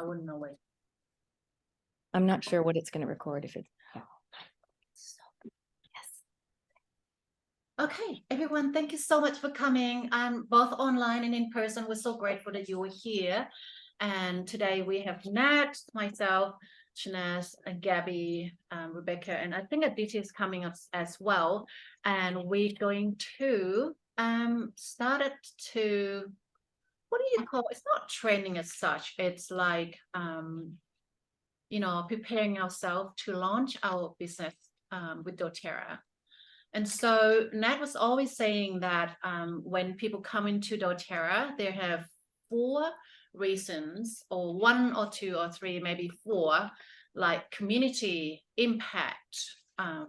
I wouldn't know it. I'm not sure what it's going to record if it's. Okay, everyone, thank you so much for coming. Both online and in person. We're so grateful that you were here. And today we have Nat, myself, Shanaz, and Gabby, Rebecca, and I think Aditi is coming up as well. And we're going to started to, what do you call it? It's not training as such. It's like preparing ourselves to launch our business with Doterra. And so Nat was always saying that when people come into Doterra, they have 4 reasons, or 1 or 2 or 3, maybe 4, like community, impact,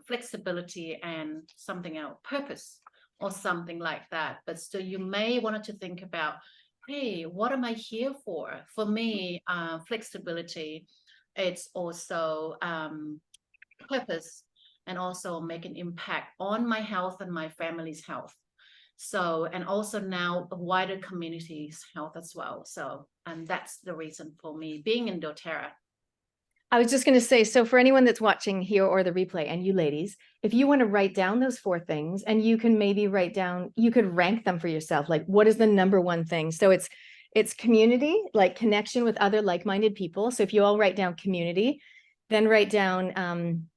flexibility, and something else, purpose, or something like that. But still, you may want to think about, hey, what am I here for? For me, flexibility, it's also purpose, and also make an impact on my health and my family's health. So, and also now a wider community's health as well. So, and that's the reason for me being in Doterra. I was just going to say, so for anyone that's watching here or the replay, and you ladies, if you want to write down those 4 things, and you can maybe write down, you could rank them for yourself. Like, what is the number 1 thing? So it's community, like connection with other like-minded people. So if you all write down community, then write down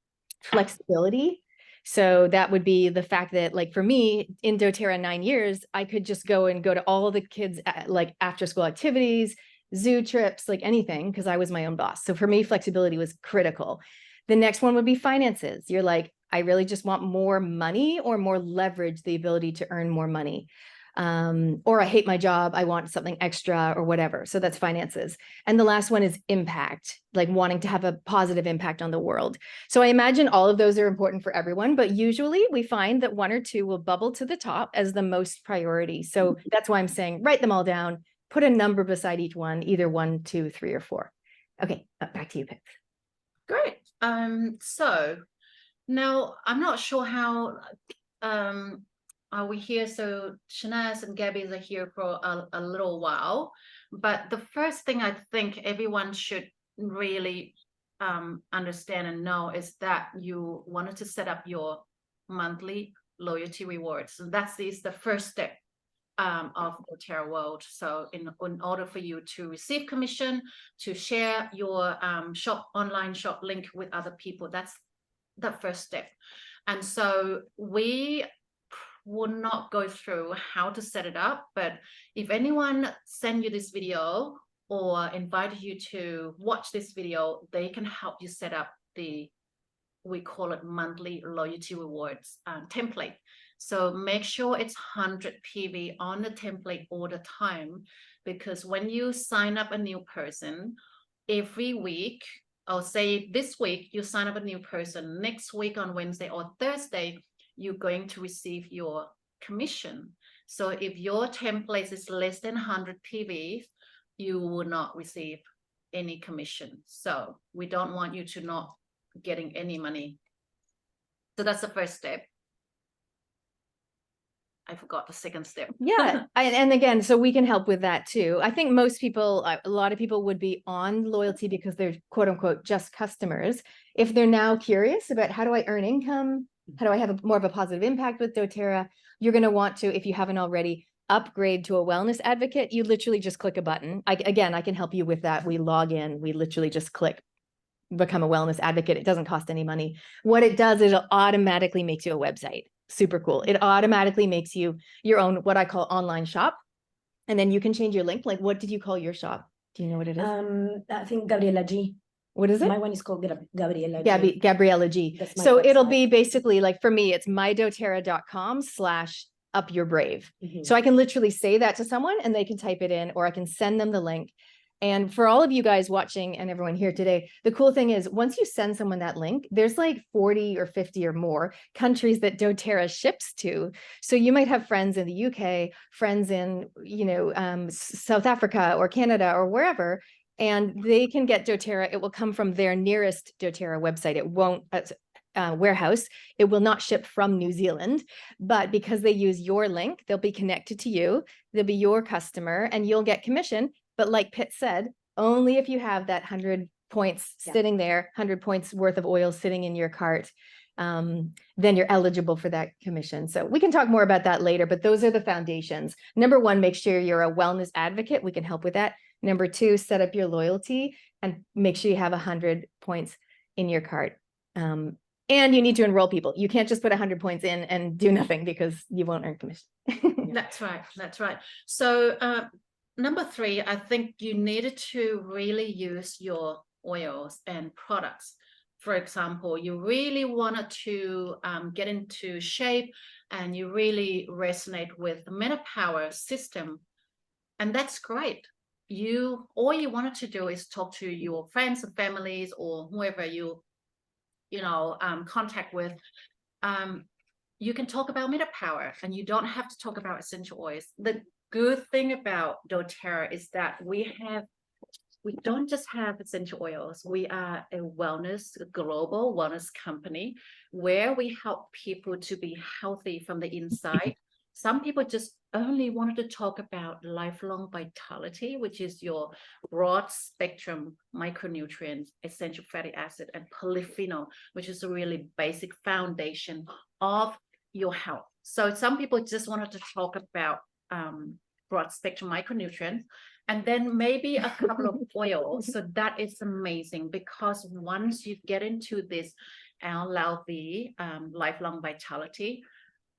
flexibility. So that would be the fact that, like, for me in Doterra 9 years, I could just go to all the kids like after school activities, zoo trips, like anything, because I was my own boss. So for me, flexibility was critical. The next one would be finances. You're like, I really just want more money or more leverage, the ability to earn more money. Or I hate my job, I want something extra or whatever. So that's finances. And the last one is impact, like wanting to have a positive impact on the world. So I imagine all of those are important for everyone, but usually we find that 1 or 2 will bubble to the top as the most priority. So that's why I'm saying, write them all down, put a number beside each one, either 1, 2, 3, or 4. Okay, back to you, Pip. Great. So now I'm not sure how are we here. So Shanaz and Gabby are here for a little while, but the first thing I think everyone should really understand and know is that you wanted to set up your monthly loyalty rewards. So that's the first step of Doterra World. So in order for you to receive commission, to share your online shop link with other people, that's the first step. And so we will not go through how to set it up, but if anyone send you this video or invite you to watch this video, they can help you set up we call it monthly loyalty rewards template. So make sure it's 100 PV on the template all the time, because when you sign up a new person, every week, or say this week, you sign up a new person, next week on Wednesday or Thursday, you're going to receive your commission. So if your template is less than 100 PV, you will not receive any commission. So we don't want you to not getting any money. So that's the first step. I forgot the second step. Yeah. And again, so we can help with that too. I think most people, a lot of people would be on loyalty because they're quote unquote just customers. If they're now curious about how do I earn income, how do I have more of a positive impact with Doterra, you're going to want to, if you haven't already, upgrade to a wellness advocate. You literally just click a button. I can help you with that. We log in, we literally just click become a wellness advocate. It doesn't cost any money. What it does is it automatically makes you a website. Super cool. It automatically makes you your own, what I call online shop. And then you can change your link. Like, what did you call your shop? Do you know what it is? I think Gabriela G. What is it? My one is called Gabriela G. Gabriela G. So it'll be basically like, for me, it's mydoterra.com/upyourbrave. So I can literally say that to someone and they can type it in, or I can send them the link. And for all of you guys watching and everyone here today, the cool thing is once you send someone that link, there's like 40 or 50 or more countries that Doterra ships to. So you might have friends in the UK, friends in, South Africa or Canada or wherever, and they can get Doterra. It will come from their nearest Doterra website. It won't warehouse. It will not ship from New Zealand, but because they use your link, they'll be connected to you. They'll be your customer and you'll get commission. But like Pit said, only if you have that 100 points sitting there, 100 points worth of oil sitting in your cart, then you're eligible for that commission. So we can talk more about that later, but those are the foundations. Number one, make sure you're a wellness advocate. We can help with that. Number two, set up your loyalty and make sure you have 100 points in your cart. And you need to enroll people. You can't just put 100 points in and do nothing because you won't earn commission. That's right. That's right. So number three, I think you needed to really use your oils and products. For example, you really wanted to get into shape and you really resonate with the MetaPower system. And that's great. All you wanted to do is talk to your friends and families or whoever you contact with. You can talk about MetaPower and you don't have to talk about essential oils. The good thing about Doterra is that we don't just have essential oils. We are a global wellness company where we help people to be healthy from the inside. Some people just only wanted to talk about lifelong vitality, which is your broad spectrum micronutrients, essential fatty acid, and polyphenol, which is a really basic foundation of your health. So some people just wanted to talk about broad spectrum micronutrients, and then maybe a couple of oils. So that is amazing because once you get into this LLV, lifelong vitality,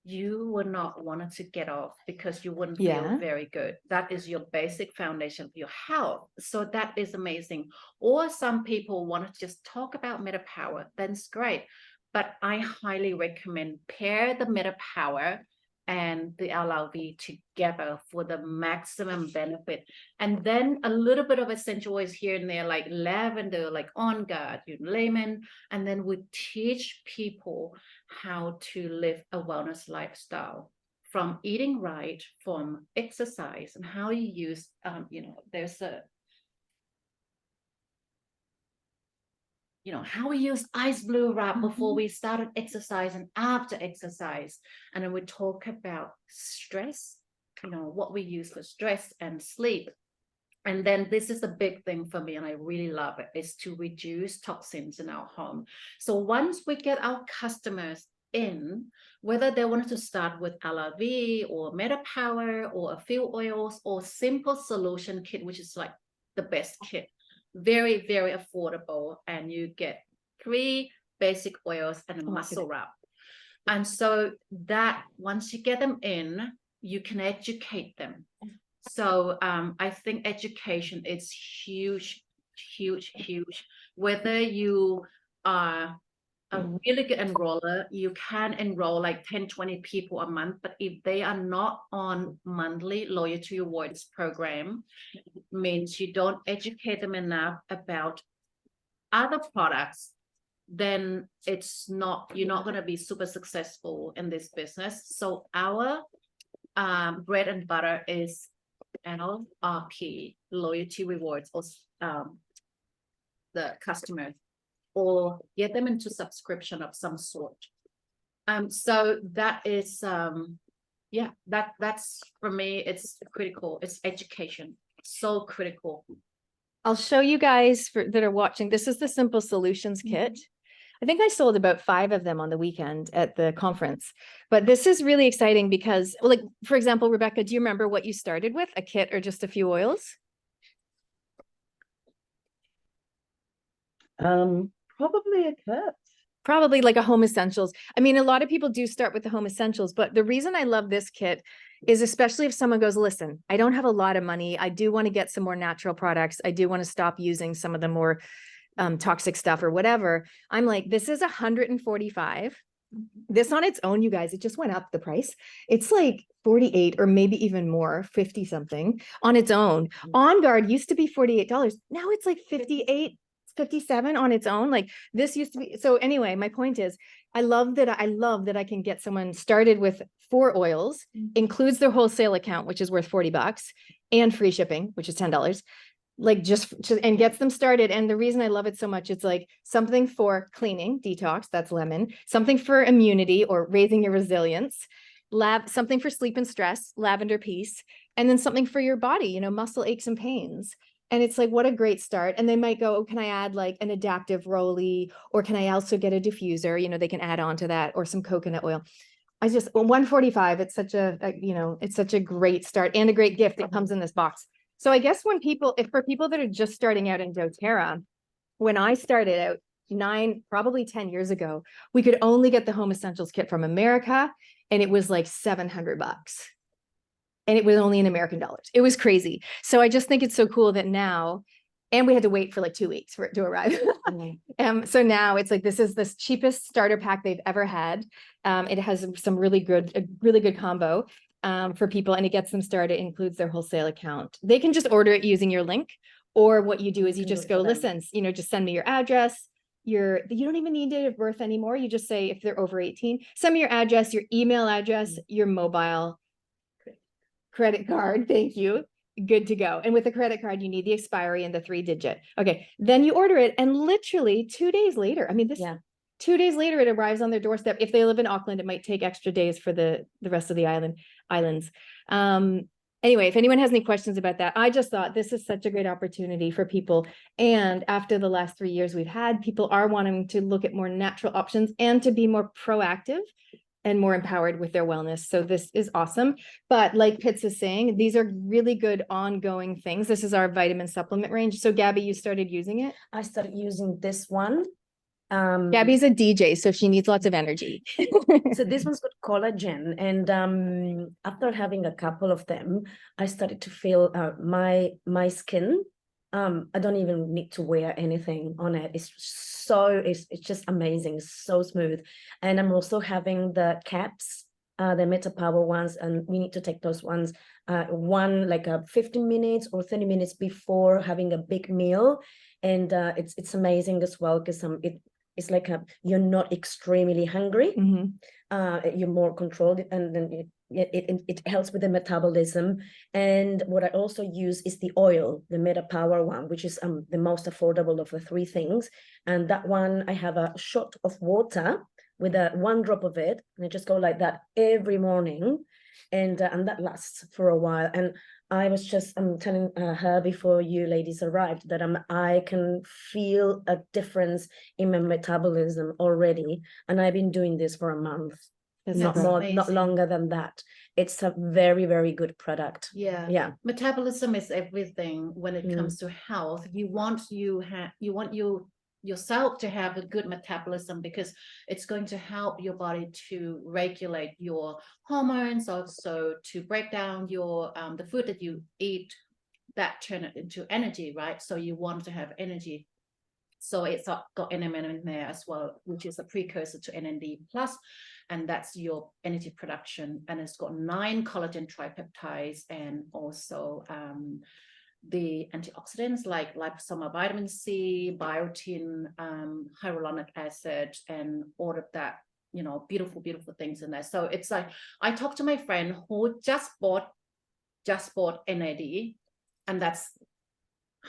you will not want to get off because you wouldn't feel very good. That is your basic foundation of your health. So that is amazing. Or some people want to just talk about MetaPower, then it's great. But I highly recommend pair the MetaPower and the LLV together for the maximum benefit. And then a little bit of essential oils here and there, like lavender, like On Guard, lemon. And then we teach people how to live a wellness lifestyle, from eating right, from exercise, and how you use, there's a, how we use ice blue wrap before we started exercise and after exercise. And then we talk about stress, what we use for stress and sleep. And then this is a big thing for me, and I really love it, is to reduce toxins in our home. So once we get our customers in, whether they wanted to start with LRV or MetaPower or a few oils or simple solution kit, which is like the best kit, very, very affordable, and you get 3 basic oils and a muscle wrap. And so that once you get them in, you can educate them. So I think education is huge, huge, huge. Whether you are a really good enroller, you can enroll like 10, 20 people a month, but if they are not on monthly loyalty rewards program, means you don't educate them enough about other products, then you're not going to be super successful in this business. So our bread and butter is LRP, loyalty rewards, or the customers, or get them into subscription of some sort. So that is that's for me, it's critical. It's education, so critical. I'll show you guys that are watching. This is the Simple Solutions kit. I think I sold about 5 of them on the weekend at the conference, but this is really exciting because, like, for example, Rebecca, do you remember what you started with, a kit or just a few oils? Probably a kit. Probably like a home essentials. I mean, a lot of people do start with the home essentials, but the reason I love this kit is especially if someone goes, listen, I don't have a lot of money. I do want to get some more natural products. I do want to stop using some of the more toxic stuff or whatever. I'm like, this is $145. This on its own, you guys, it just went up the price. It's like 48 or maybe even more, 50 something on its own. On Guard used to be $48. Now it's like 58, 57 on its own. Like this used to be. So anyway, my point is, I love that I can get someone started with 4 oils, includes their wholesale account, which is worth $40, and free shipping, which is $10. Like just and gets them started. And the reason I love it so much, it's like something for cleaning, detox, that's lemon, something for immunity or raising your resilience, something for sleep and stress, lavender peace, and then something for your body, muscle aches and pains. And it's like, what a great start. And they might go, oh, can I add like an adaptive rollie, or can I also get a diffuser? You know, they can add on to that, or some coconut oil. I just, well, 145, it's such it's such a great start and a great gift. It comes in this box. So I guess when people, if for people that are just starting out in doTERRA, when I started out probably 10 years ago, we could only get the Home Essentials kit from America, and it was like $700. And it was only in American dollars. It was crazy. So I just think it's so cool that now, and we had to wait for like 2 weeks for it to arrive. So now it's like, this is the cheapest starter pack they've ever had. It has some a really good combo for people, and it gets them started. It includes their wholesale account. They can just order it using your link, or what you do is you just go, listen, you know, just send me your address. You don't even need date of birth anymore. You just say, if they're over 18, send me your address, your email address, your mobile credit card. Thank you. Good to go. And with a credit card, you need the expiry and the 3-digit. Okay. Then you order it, and literally 2 days later, I mean, 2 days later, it arrives on their doorstep. If they live in Auckland, it might take extra days for the rest of the islands. Anyway, if anyone has any questions about that, I just thought this is such a great opportunity for people. And after the last 3 years we've had, people are wanting to look at more natural options and to be more proactive and more empowered with their wellness. So this is awesome. But like Pitts is saying, these are really good ongoing things. This is our vitamin supplement range. So Gabby, you started using it? I started using this one. Gabby's a DJ, so she needs lots of energy. So this one's got collagen, and after having a couple of them, I started to feel my skin. I don't even need to wear anything on it. It's just amazing, so smooth. And I'm also having the caps, the Meta Power ones, and we need to take those ones one like 15 minutes or 30 minutes before having a big meal. And it's amazing as well, because it's like you're not extremely hungry. You're more controlled, and then it helps with the metabolism. And what I also use is the oil, the Meta Power one, which is the most affordable of the 3 things. And that one, I have a shot of water with 1 drop of it, and I just go like that every morning, and that lasts for a while. And I was just telling her before you ladies arrived that I can feel a difference in my metabolism already, and I've been doing this for a month. Not longer than that. It's a very, very good product. Yeah. Metabolism is everything when it comes to health. You want yourself to have a good metabolism, because it's going to help your body to regulate your hormones, also to break down your the food that you eat, that turn it into energy, right? So you want to have energy. So it's got NMN in there as well, which is a precursor to NAD+, and that's your energy production. And it's got 9 collagen tripeptides, and also the antioxidants like liposomal vitamin C, biotin, hyaluronic acid, and all of that, you know, beautiful things in there. So it's like, I talked to my friend who just bought NAD, and that's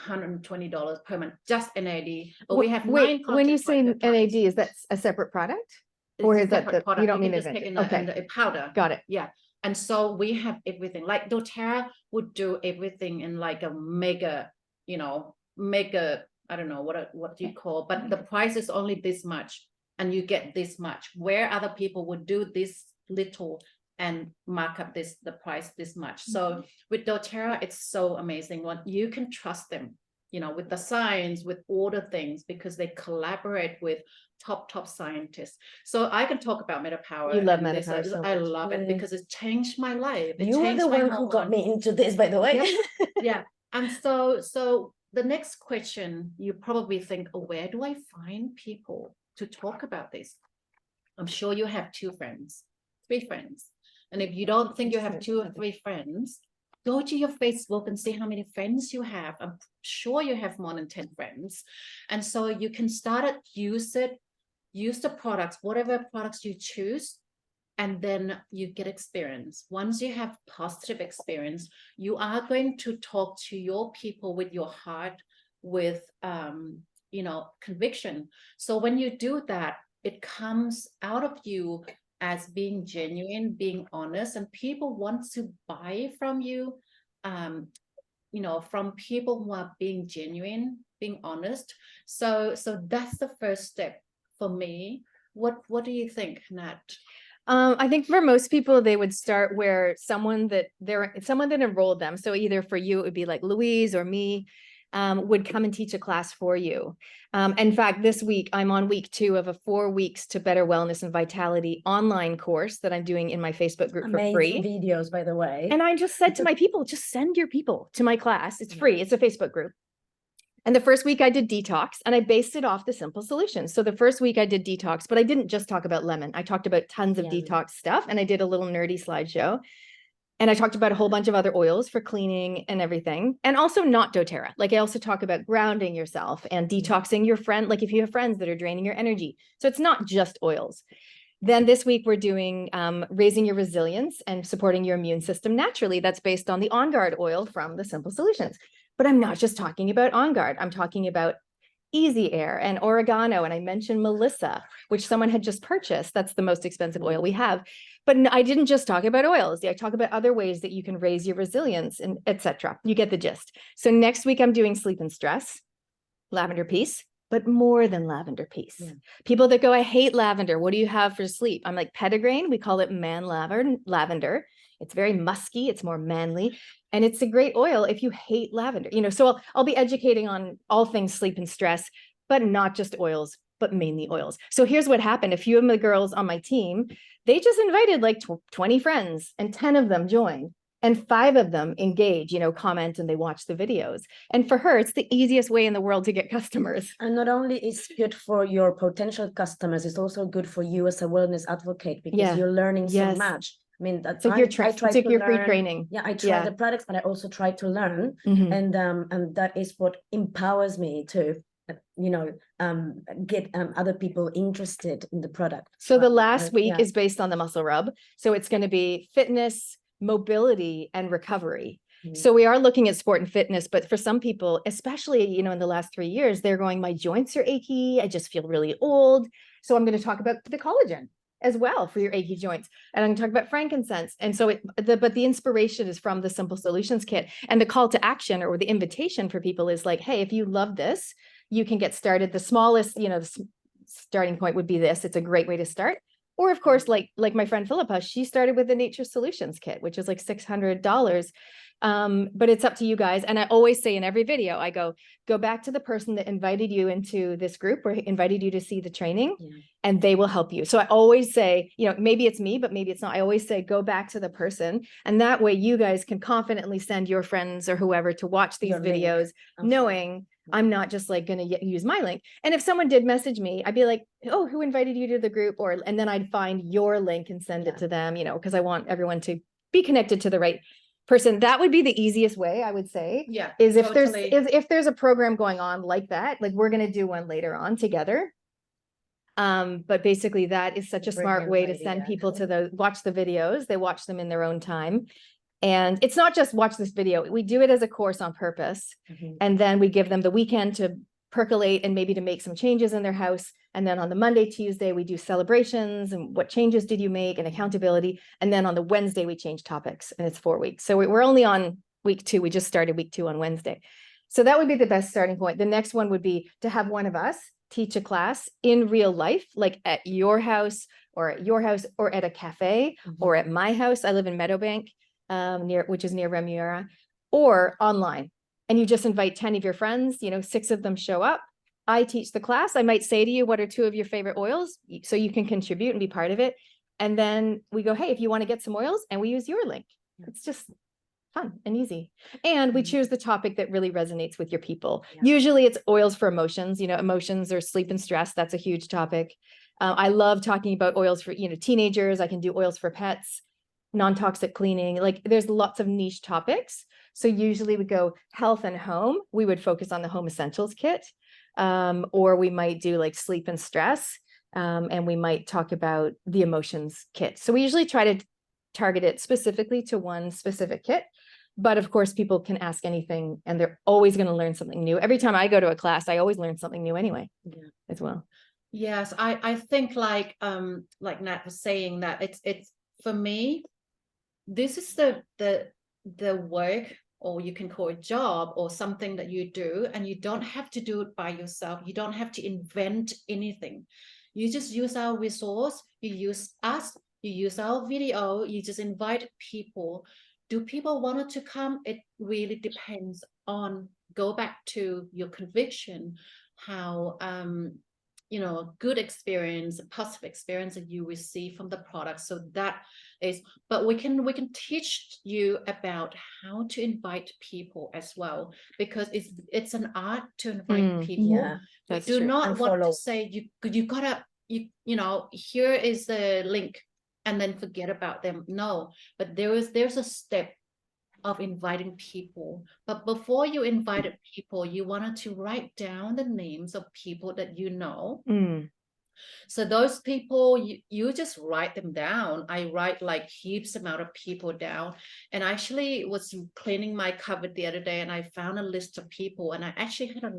$120 per month, just NAD. But we have 9 when you say NAD, is that a separate product? Or is that the product. You don't mean it in a powder? Got it. Yeah. And so we have everything. Like doTERRA would do everything in like a mega, I don't know what do you call, but the price is only this much, and you get this much, where other people would do this little and mark up the price this much. So with doTERRA, it's so amazing. You can trust them, with the science, with all the things, because they collaborate with top scientists. So I can talk about MetaPower. You love MetaPower so much. I love it because it's changed my life. You were the one who got me into this, by the way. Yep. Yeah. And so the next question, you probably think, oh, where do I find people to talk about this? I'm sure you have 2 friends, 3 friends. And if you don't think you have 2 or 3 friends, go to your Facebook and see how many friends you have. I'm sure you have more than 10 friends. And so you can start it, use the products, whatever products you choose, and then you get experience. Once you have positive experience, you are going to talk to your people with your heart, with, conviction. So when you do that, it comes out of you as being genuine, being honest, and people want to buy from you. from people who are being genuine, being honest. So that's the first step for me. What do you think, Nat? I think for most people, they would start where someone that enrolled them. So either for you, it would be like Louise or me, would come and teach a class for you. In fact, this week, I'm on week 2 of a 4 weeks to better wellness and vitality online course that I'm doing in my Facebook group for free. Amazing videos, by the way. And I just said to my people, just send your people to my class. It's free. It's a Facebook group. And the first week I did detox, and I based it off the simple solutions. So the first week I did detox, but I didn't just talk about lemon. I talked about tons of detox stuff, and I did a little nerdy slideshow. And I talked about a whole bunch of other oils for cleaning and everything. And also not doTERRA. Like I also talk about grounding yourself and detoxing your friend. Like if you have friends that are draining your energy. So it's not just oils. Then this week we're doing raising your resilience and supporting your immune system naturally. That's based on the On Guard oil from the Simple Solutions. But I'm not just talking about On Guard. I'm talking about Easy Air and oregano. And I mentioned Melissa, which someone had just purchased. That's the most expensive oil we have. But I didn't just talk about oils. I talk about other ways that you can raise your resilience and etc. You get the gist. So next week I'm doing sleep and stress, lavender peace, but more than lavender peace. Yeah. People that go, I hate lavender. What do you have for sleep? I'm like, petitgrain. We call it man lavender. It's very musky. It's more manly. And it's a great oil if you hate lavender. So I'll be educating on all things sleep and stress, but not just oils, but mainly oils. So here's what happened. A few of the girls on my team, they just invited like 20 friends and 10 of them joined. And 5 of them engage, comment, and they watch the videos. And for her, it's the easiest way in the world to get customers. And not only is good for your potential customers, it's also good for you as a wellness advocate because you're learning so much. I mean, that's like your free training. Yeah, I try the products, but I also try to learn, and that is what empowers me to, get other people interested in the product. So the last week is based on the muscle rub. So it's going to be fitness, mobility, and recovery. So we are looking at sport and fitness, but for some people, especially, in the last 3 years, they're going, my joints are achy. I just feel really old. So I'm going to talk about the collagen as well for your achy joints. And I'm going to talk about frankincense. And so but the inspiration is from the Simple Solutions kit, and the call to action or the invitation for people is like, hey, if you love this, you can get started. The smallest, the starting point would be this. It's a great way to start. Or of course, like my friend Philippa, she started with the Nature Solutions kit, which is like $600. But it's up to you guys. And I always say in every video, I go back to the person that invited you into this group or invited you to see the training, and they will help you. So I always say, maybe it's me, but maybe it's not. I always say, go back to the person. And that way you guys can confidently send your friends or whoever to watch these videos, knowing I'm not just like going to use my link. And if someone did message me, I'd be like, oh, who invited you to the group? And then I'd find your link and send it to them, because I want everyone to be connected to the right person. That would be the easiest way, I would say. Yeah. Is if there's a program going on like that, like we're going to do one later on together. But basically that is such a smart way to send people to watch the videos. They watch them in their own time. And it's not just watch this video. We do it as a course on purpose. And then we give them the weekend to percolate and maybe to make some changes in their house. And then on the Monday, Tuesday, we do celebrations and what changes did you make and accountability. And then on the Wednesday, we change topics, and it's 4 weeks. So we're only on week 2. We just started week 2 on Wednesday. So that would be the best starting point. The next one would be to have one of us teach a class in real life, like at your house or at a cafe or at my house. I live in Meadowbank, which is near Remuera, or online. And you just invite 10 of your friends, 6 of them show up. I teach the class. I might say to you, what are 2 of your favorite oils? So you can contribute and be part of it. And then we go, hey, if you want to get some oils, and we use your link. It's just fun and easy. And we choose the topic that really resonates with your people. Usually it's oils for emotions, emotions or sleep and stress. That's a huge topic. I love talking about oils for, teenagers. I can do oils for pets, non-toxic cleaning. Like there's lots of niche topics. So usually we go health and home. We would focus on the home essentials kit. Or we might do like sleep and stress. And we might talk about the emotions kit. So we usually try to target it specifically to one specific kit. But of course, people can ask anything and they're always going to learn something new. Every time I go to a class, I always learn something new anyway, as well. Yes, I think like Nat was saying, that it's for me, this is the work or you can call it job or something that you do, and you don't have to do it by yourself. You don't have to invent anything. You just use our resource, you use us, you use our video, you just invite people. Do people want to come? It really depends on, go back to your conviction, how good experience, positive experience that you receive from the product. So that is, but we can teach you about how to invite people as well, because it's an art to invite people. Yeah, We that's do true. not And want to follow. say you gotta, here is the link and then forget about them. No, but there's a step of inviting people. But before you invited people, you wanted to write down the names of people that you know. So those people, you just write them down. I write like heaps amount of people down. And I actually was cleaning my cupboard the other day and I found a list of people, and I actually had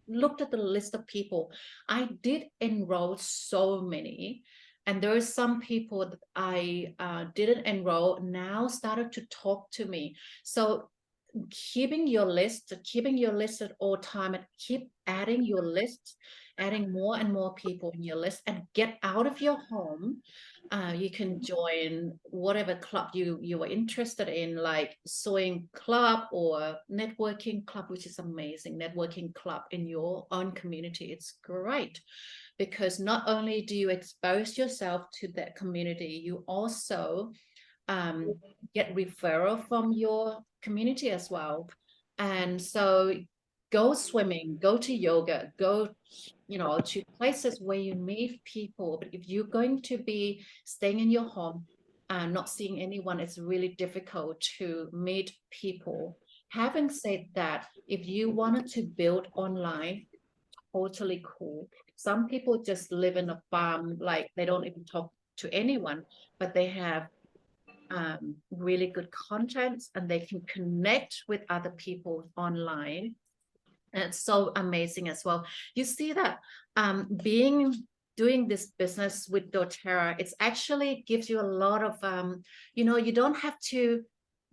looked at the list of people. I did enroll so many. And there are some people that I didn't enroll now started to talk to me. So keeping your list at all time, and keep adding your list, adding more and more people in your list, and get out of your home. You can join whatever club you are interested in, like sewing club or networking club, which is amazing. Networking club in your own community, it's great, because not only do you expose yourself to that community, you also get referral from your community as well. And so go swimming, go to yoga, go to places where you meet people. But if you're going to be staying in your home and not seeing anyone, it's really difficult to meet people. Having said that, if you wanted to build online, totally cool. Some people just live in a farm, like they don't even talk to anyone, but they have really good content and they can connect with other people online. And it's so amazing as well. You see that doing this business with Doterra, it's actually gives you a lot of you don't have to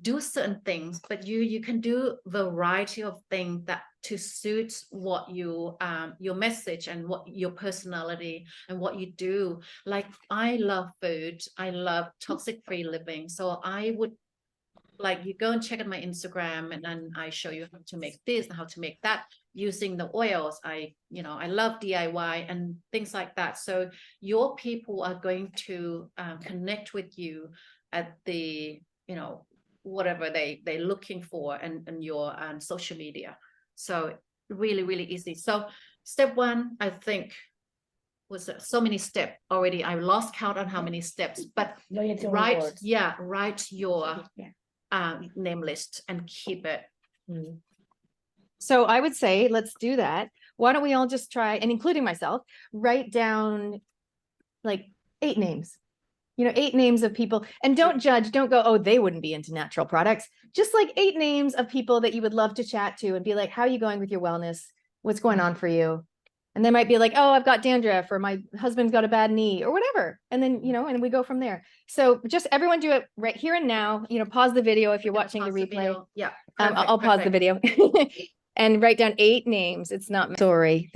do certain things, but you can do variety of things that to suit what you your message and what your personality and what you do. Like, I love food, I love toxic free living, so I would, like, you go and check out my Instagram and then I show you how to make this and how to make that using the oils. I love DIY and things like that. So your people are going to connect with you at the, whatever they're looking for, and your social media. So really, really easy. So step one, I think, was so many steps already. I lost count on how many steps, but write your name list and keep it. So I would say, let's do that. Why don't we all just try, and including myself, write down like 8 names, 8 names of people, and don't judge, don't go, oh, they wouldn't be into natural products. Just like 8 names of people that you would love to chat to and be like, how are you going with your wellness? What's going on for you? And they might be like, oh, I've got dandruff, or my husband's got a bad knee, or whatever. And then, and we go from there. So just everyone do it right here and now, pause the video if you're watching the replay. Yeah. I'll pause the video and write down 8 names. It's not sorry.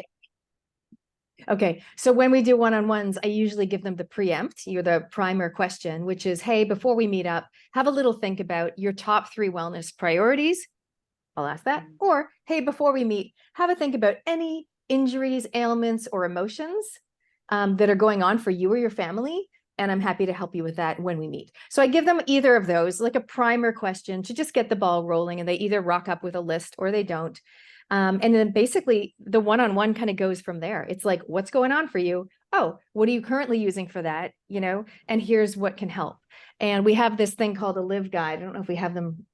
Okay. So when we do one-on-ones, I usually give them the preempt, the primer question, which is, hey, before we meet up, have a little think about your top 3 wellness priorities. I'll ask that. Or, hey, before we meet, have a think about any injuries, ailments, or emotions that are going on for you or your family. And I'm happy to help you with that when we meet. So I give them either of those, like a primer question, to just get the ball rolling, and they either rock up with a list or they don't. And then basically the one-on-one kind of goes from there. It's like, what's going on for you? Oh, what are you currently using for that? And here's what can help. And we have this thing called a live guide. I don't know if we have them.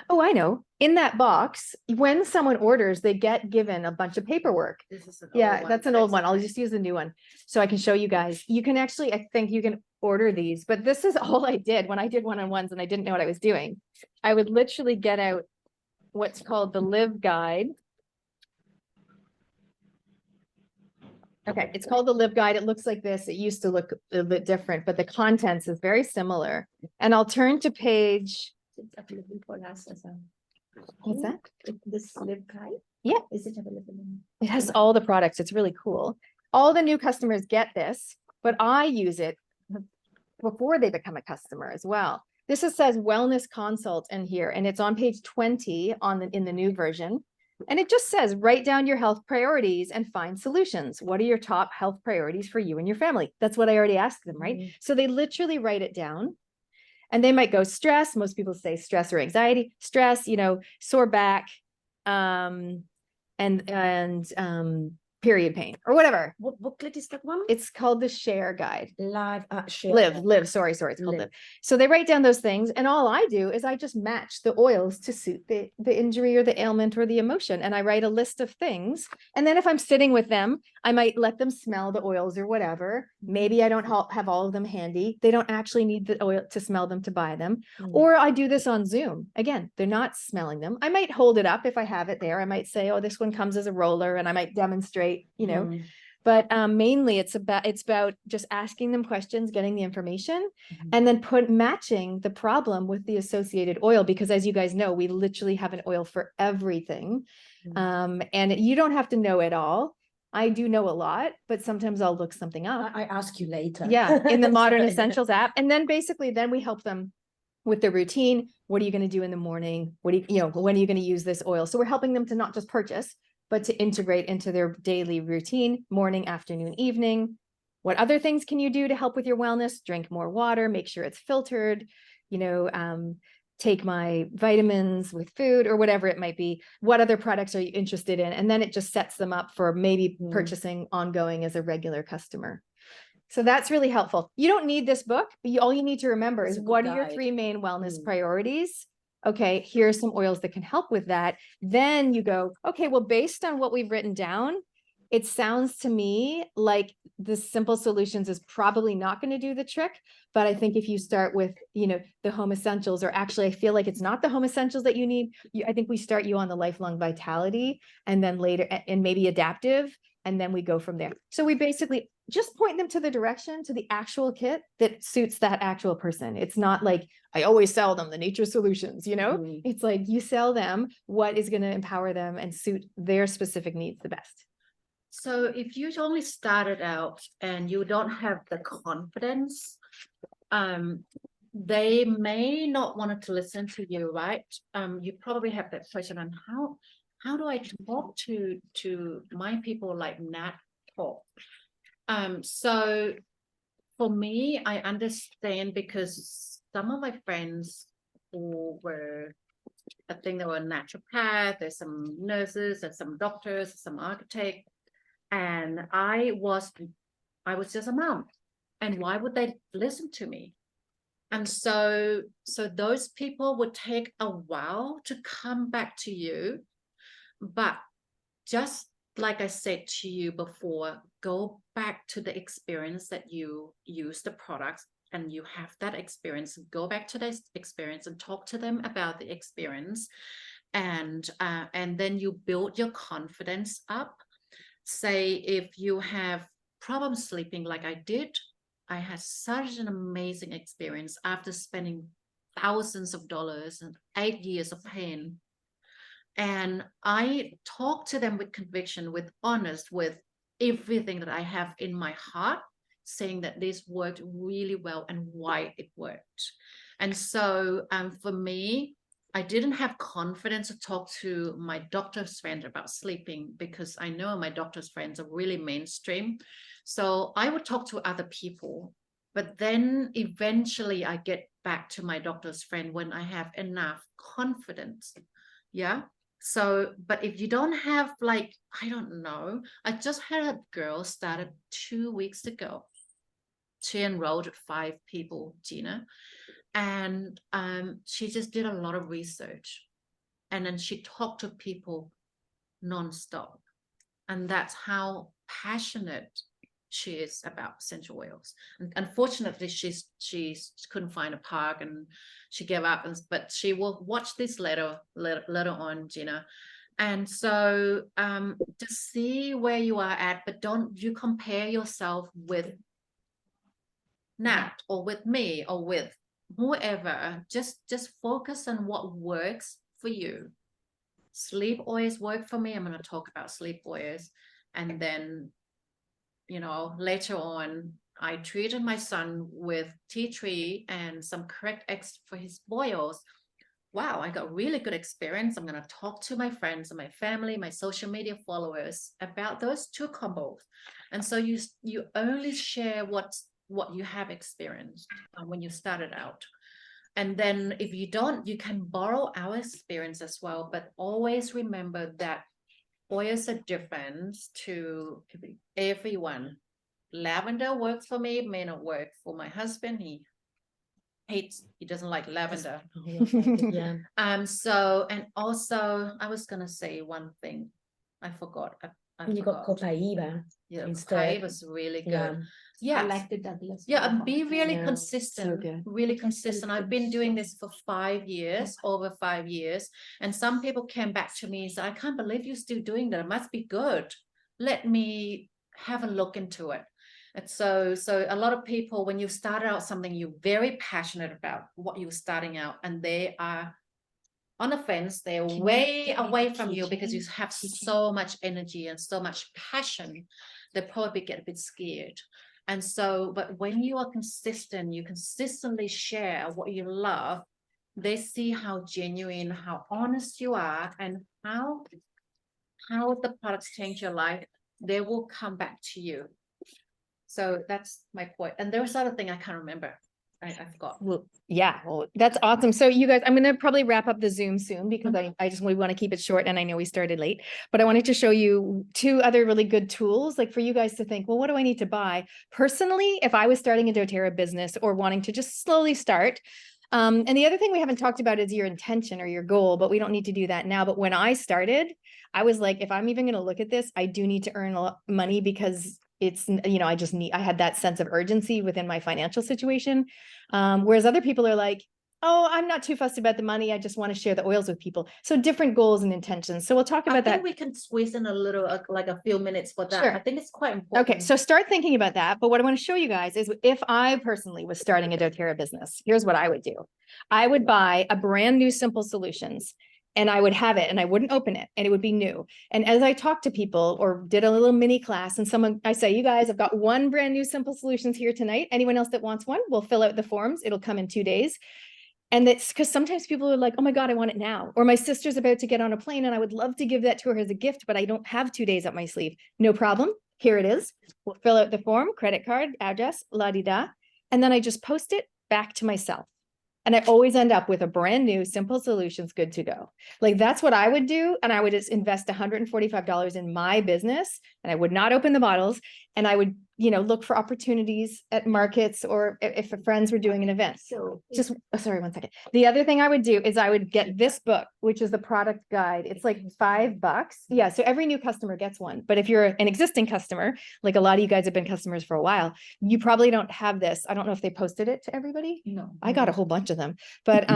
Oh, I know. In that box, when someone orders, they get given a bunch of paperwork. This is an Yeah, old one. that's an old one. I'll just use the new one so I can show you guys. You can actually, I think you can order these, but this is all I did when I did one-on-ones and I didn't know what I was doing. I would literally get out what's called the live guide. Okay, it's called the live guide. It looks like this. It used to look a bit different, but the contents is very similar. And I'll turn to page It's available for us as a. What's that? This live guide? Yeah. Is it available in? It has all the products. It's really cool. All the new customers get this, but I use it before they become a customer as well. This says wellness consult in here, and it's on page 20 in the new version. And it just says, write down your health priorities and find solutions. What are your top health priorities for you and your family? That's what I already asked them, right? So they literally write it down. And they might go stress. Most people say stress or anxiety. Stress, sore back, and period pain or whatever. What booklet is that one? It's called the Share Guide. Share. Live. Sorry. It's called Live. So they write down those things, and all I do is I just match the oils to suit the injury or the ailment or the emotion. And I write a list of things. And then if I'm sitting with them, I might let them smell the oils or whatever. Maybe I don't have all of them handy. They don't actually need the oil to smell them to buy them. Or I do this on Zoom. Again, they're not smelling them. I might hold it up if I have it there. I might say, oh, this one comes as a roller, and I might demonstrate, but mainly it's about just asking them questions, getting the information, and then matching the problem with the associated oil, because as you guys know, we literally have an oil for everything. And you don't have to know it all. I do know a lot, but sometimes I'll look something up. I ask you later. Yeah, in the Modern Essentials app. And then basically we help them with the routine. What are you going to do in the morning? When are you going to use this oil? So we're helping them to not just purchase, but to integrate into their daily routine, morning, afternoon, evening. What other things can you do to help with your wellness? Drink more water, make sure it's filtered, take my vitamins with food or whatever it might be. What other products are you interested in? And then it just sets them up for maybe purchasing ongoing as a regular customer. So that's really helpful. You don't need this book, but all you need to remember is what are your 3 main wellness priorities? Okay, here are some oils that can help with that. Then you go, okay, well, based on what we've written down, it sounds to me like the simple solutions is probably not going to do the trick. But I think if you start with, the home essentials, or actually, I feel like it's not the home essentials that you need. I think we start you on the lifelong vitality, and then later, and maybe adaptive, and then we go from there. So we basically just point them to the direction, to the actual kit that suits that actual person. It's not like I always sell them the nature solutions, It's like you sell them what is going to empower them and suit their specific needs the best. So if you only started out and you don't have the confidence, they may not want to listen to you, right? You probably have that question on how do I talk to my people like Nat talk? So for me, I understand, because some of my friends who were, I think they were naturopaths, there's some nurses, there's some doctors, some architects, and I was just a mom. And why would they listen to me? And so those people would take a while to come back to you. But just like I said to you before, go back to the experience that you use the products, and you have that experience. Go back to this experience and talk to them about the experience, and then you build your confidence up. Say if you have problems sleeping like I did, I had such an amazing experience after spending thousands of dollars and 8 years of pain. And I talk to them with conviction, with honest, with everything that I have in my heart, saying that this worked really well and why it worked. And so for me, I didn't have confidence to talk to my doctor's friend about sleeping, because I know my doctor's friends are really mainstream. So I would talk to other people, but then eventually I get back to my doctor's friend when I have enough confidence. Yeah. So, but if you don't have, like, I don't know, I just had a girl started 2 weeks ago. She enrolled 5 people, Gina. And she just did a lot of research, and then she talked to people nonstop. And that's how passionate she is about essential oils. And unfortunately, she couldn't find a park, and she gave up. But she will watch this later on, Gina. And so just see where you are at, but don't you compare yourself with Nat or with me or with whoever, just focus on what works for you. Sleep oils work for me. I'm going to talk about sleep oils. And then, later on, I treated my son with tea tree and some correct X for his boils. Wow, I got really good experience. I'm going to talk to my friends and my family, my social media followers about those two combos. And so you only share what you have experienced when you started out. And then if you don't, you can borrow our experience as well. But always remember that oils are different to everyone. Lavender works for me, may not work for my husband. He doesn't like lavender. Yeah. So, and also I was gonna say one thing. I forgot. I You got forgot. copaiba. Yeah, instead. it was really good. Yeah. Yeah. I like the Douglas. Yeah, and be one. really Yeah, consistent, good. really consistent. I've been doing this for 5 years, over 5 years. And some people came back to me and said, I can't believe you're still doing that. It must be good. Let me have a look into it. And so a lot of people, when you start out something you're very passionate about, what you're starting out, and they are on the fence, they're Can you way get me away the from you because you keychain? have so much energy and so much passion, they probably get a bit scared. And so, but when you are consistent, you consistently share what you love, they see how genuine, how honest you are, and how the products change your life. They will come back to you. So that's my point. And there was other thing I can't remember. I forgot. Well, yeah, well, that's awesome. So you guys, I'm going to probably wrap up the Zoom soon because we want to keep it short and I know we started late, but I wanted to show you 2 other really good tools, like for you guys to think, well, what do I need to buy? Personally, if I was starting a doTERRA business or wanting to just slowly start, and the other thing we haven't talked about is your intention or your goal, but we don't need to do that now. But when I started, I was like, if I'm even going to look at this, I do need to earn money because it's, I had that sense of urgency within my financial situation. Whereas other people are like, oh, I'm not too fussed about the money. I just want to share the oils with people. So different goals and intentions. So we'll talk about that. We can squeeze in a little, like a few minutes for that. Sure. I think it's quite important. Okay, so start thinking about that. But what I want to show you guys is if I personally was starting a doTERRA business, here's what I would do. I would buy a brand new Simple Solutions and I would have it and I wouldn't open it and it would be new. And as I talked to people or did a little mini class and I say, you guys, I've got 1 brand new Simple Solutions here tonight. Anyone else that wants one, we'll fill out the forms. It'll come in 2 days. And that's because sometimes people are like, oh my God, I want it now. Or my sister's about to get on a plane and I would love to give that to her as a gift, but I don't have 2 days up my sleeve. No problem. Here it is. We'll fill out the form, credit card, address, la-di-da. And then I just post it back to myself. And I always end up with a brand new Simple Solutions good to go. Like that's what I would do. And I would just invest $145 in my business and I would not open the bottles. And I would, look for opportunities at markets or if friends were doing an event. So Sorry, 1 second. The other thing I would do is I would get this book, which is the product guide. It's like $5. Yeah. So every new customer gets one. But if you're an existing customer, like a lot of you guys have been customers for a while, you probably don't have this. I don't know if they posted it to everybody. No, I got a whole bunch of them, but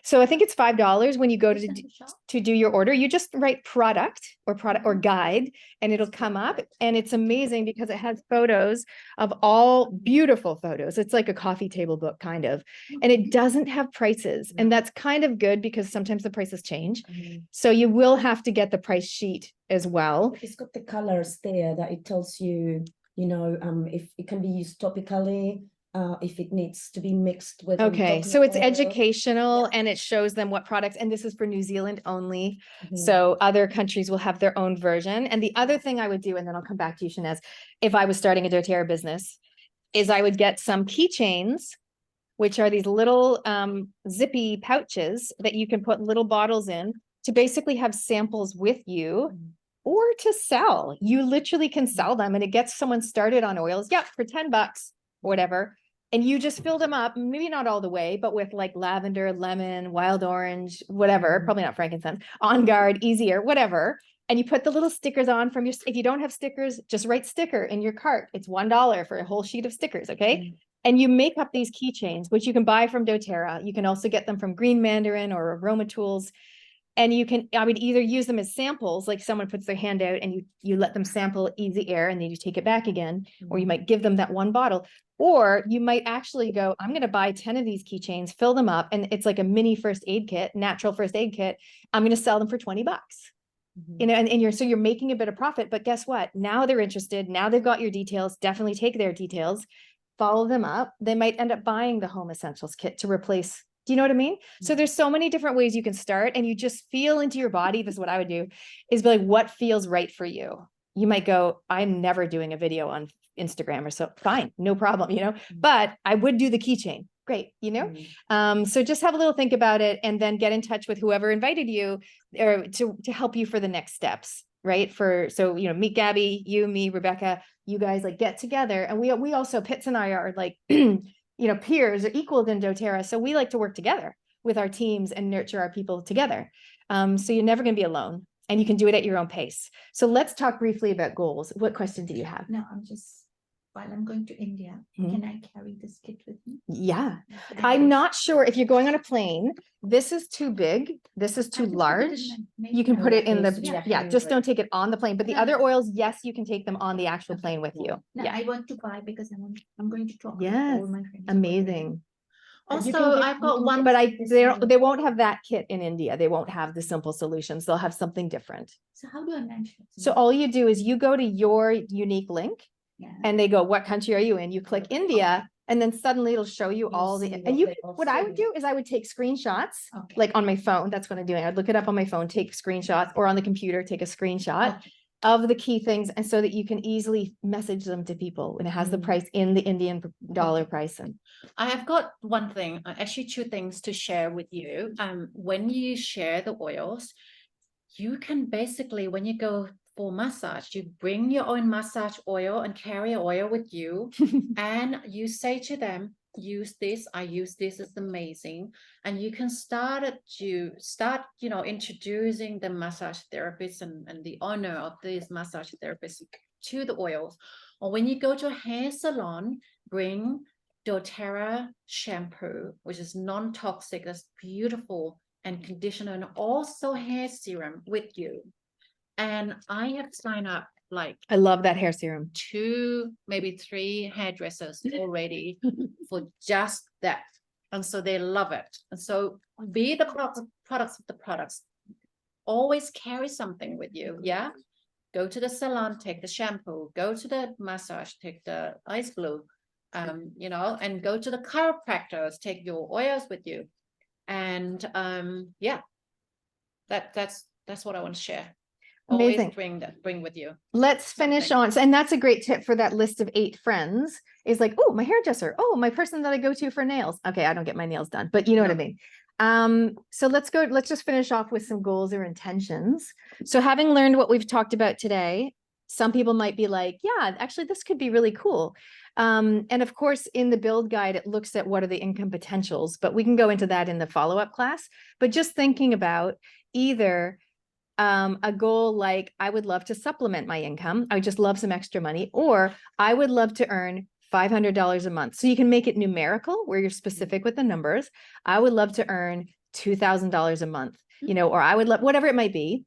so I think it's $5 when you go to do your order. You just write product or guide and it'll come up and it's amazing because it has photos of all beautiful photos. It's like a coffee table book kind of, and it doesn't have prices. And that's kind of good because sometimes the prices change. So you will have to get the price sheet as well. It's got the colors there that it tells you, if it can be used topically, if it needs to be mixed with. Okay, so it's oil. educational and it shows them what products, and this is for New Zealand only. Mhm. So other countries will have their own version. And the other thing I would do, and then I'll come back to you, Shanaz, if I was starting a doTERRA business, is I would get some keychains, which are these little zippy pouches that you can put little bottles in to basically have samples with you or to sell. You literally can sell them and it gets someone started on oils. Yeah, for $10, whatever. And you just fill them up, maybe not all the way, but with like lavender, lemon, wild orange, whatever, probably not frankincense, On Guard, Easier, whatever. And you put the little stickers on from if you don't have stickers, just write sticker in your cart. It's $1 for a whole sheet of stickers, okay? And you make up these keychains, which you can buy from doTERRA. You can also get them from Green Mandarin or Aroma Tools. And I would either use them as samples, like someone puts their hand out and you let them sample Easy Air and then you take it back again, or you might give them that 1 bottle. Or you might actually go, I'm going to buy 10 of these keychains, fill them up, and it's like a mini first aid kit, natural first aid kit. I'm going to sell them for $20. You know, and you're making a bit of profit, but guess what? Now they're interested. Now they've got your details. Definitely take their details, follow them up. They might end up buying the home essentials kit to replace. Do you know what I mean? So there's so many different ways you can start, and you just feel into your body. This is what I would do, is be like, what feels right for you? You might go, I'm never doing a video on Instagram or so. Fine, no problem, you know, but I would do the keychain. Great, you know? So just have a little think about it, and then get in touch with whoever invited you or to help you for the next steps, right? So, you know, meet Gabby, you, me, Rebecca, you guys like get together. And we also, Pitts and I are like, you know, peers or equals in doTERRA. So we like to work together with our teams and nurture our people together. So you're never going to be alone, and you can do it at your own pace. So let's talk briefly about goals. What question do you have? No, I'm just, while I'm going to India, can I carry this kit with me? Yeah. And I'm this- not sure if you're going on a plane, this is too big. This is I too can put it in large. my- You can maybe put I it in will the, use it. yeah, just don't take it on the plane. But the No, other no. oils, yes, you can take them on the actual plane with you. No, Yeah, I want to buy because I'm going to talk to Yes, all my friends. amazing. Also, can get I've got one. But this they one. they won't have that kit in India. They won't have the simple solutions. They'll have something different. So how do I mention it? So all you do is you go to your unique link, Yeah. and they go, what country are you in? You click India, and then suddenly it'll show you all the, see and what you, they what I also would do. do is I would take screenshots, Okay. like on my phone. That's what I'm doing. I'd look it up on my phone, take screenshots, or on the computer, take a screenshot Okay. of the key things. And so that you can easily message them to people when it has the price in the Indian dollar price. And I have got one thing, actually two things to share with you. When you share the oils, you can basically, when you go for massage, you bring your own massage oil and carry oil with you, and you say to them, use this, I use this, it's amazing. And you can start, you know, introducing the massage therapists and the owner of these massage therapists to the oils. Or when you go to a hair salon, bring doTERRA shampoo, which is non-toxic, that's beautiful, and conditioner, and also hair serum with you. And I have signed up like I love that hair serum. 2, maybe 3 hairdressers already for just that. And so they love it. And so be the products of the products. Always carry something with you. Yeah. Go to the salon, take the shampoo, go to the massage, take the ice blue, you know, and go to the chiropractors, take your oils with you. And yeah, that's what I want to share. Amazing. Always bring with you. Let's finish on. And that's a great tip for that list of 8 friends is like, oh, my hairdresser. Oh, my person that I go to for nails. Okay, I don't get my nails done, but you know what I mean? So let's just finish off with some goals or intentions. So having learned what we've talked about today, some people might be like, yeah, actually, this could be really cool. And of course, in the build guide, it looks at what are the income potentials, but we can go into that in the follow-up class. But just thinking about either a goal like I would love to supplement my income. I would just love some extra money, or I would love to earn $500 a month. So you can make it numerical where you're specific with the numbers. I would love to earn $2,000 a month, you know, or I would love whatever it might be.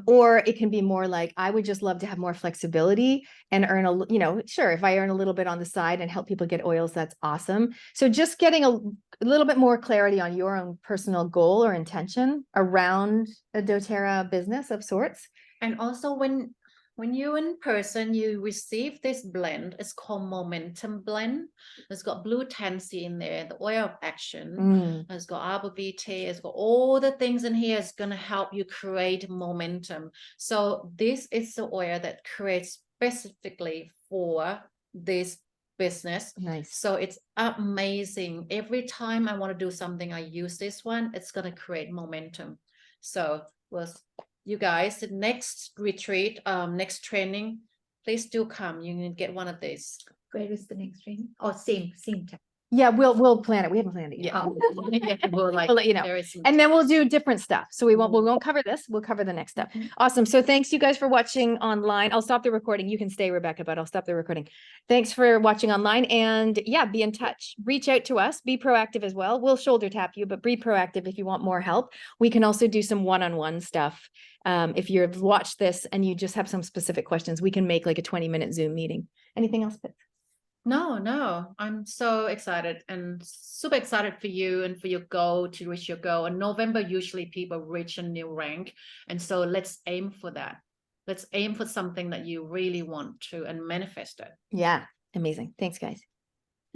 Or it can be more like, I would just love to have more flexibility and earn you know, sure, if I earn a little bit on the side and help people get oils, that's awesome. So just getting a little bit more clarity on your own personal goal or intention around a doTERRA business of sorts. And also when you're in person, you receive this blend. It's called Momentum Blend. It's got blue tansy in there, the oil of action. It's got arbor vitae. It's got all the things in here. It's going to help you create momentum. So this is the oil that creates specifically for this business. Nice. So it's amazing. Every time I want to do something, I use this one. It's going to create momentum. So you guys, the next retreat, next training, please do come. You can get one of these. Where is the next training? Oh, same time. Yeah, we'll plan it. We haven't planned it yet. We'll I'll let you know. there is some- And then we'll do different stuff. So we won't cover this. We'll cover the next stuff. Awesome. So thanks you guys for watching online. I'll stop the recording. You can stay, Rebecca, but I'll stop the recording. Thanks for watching online, and yeah, be in touch. Reach out to us. Be proactive as well. We'll shoulder tap you, but be proactive if you want more help. We can also do some one-on-one stuff. If you've watched this and you just have some specific questions, we can make like a 20-minute Zoom meeting. Anything else? No, I'm so excited and super excited for you and for your goal to reach your goal. In November, usually people reach a new rank. And so let's aim for that. Let's aim for something that you really want to and manifest it. Yeah. Amazing. Thanks, guys.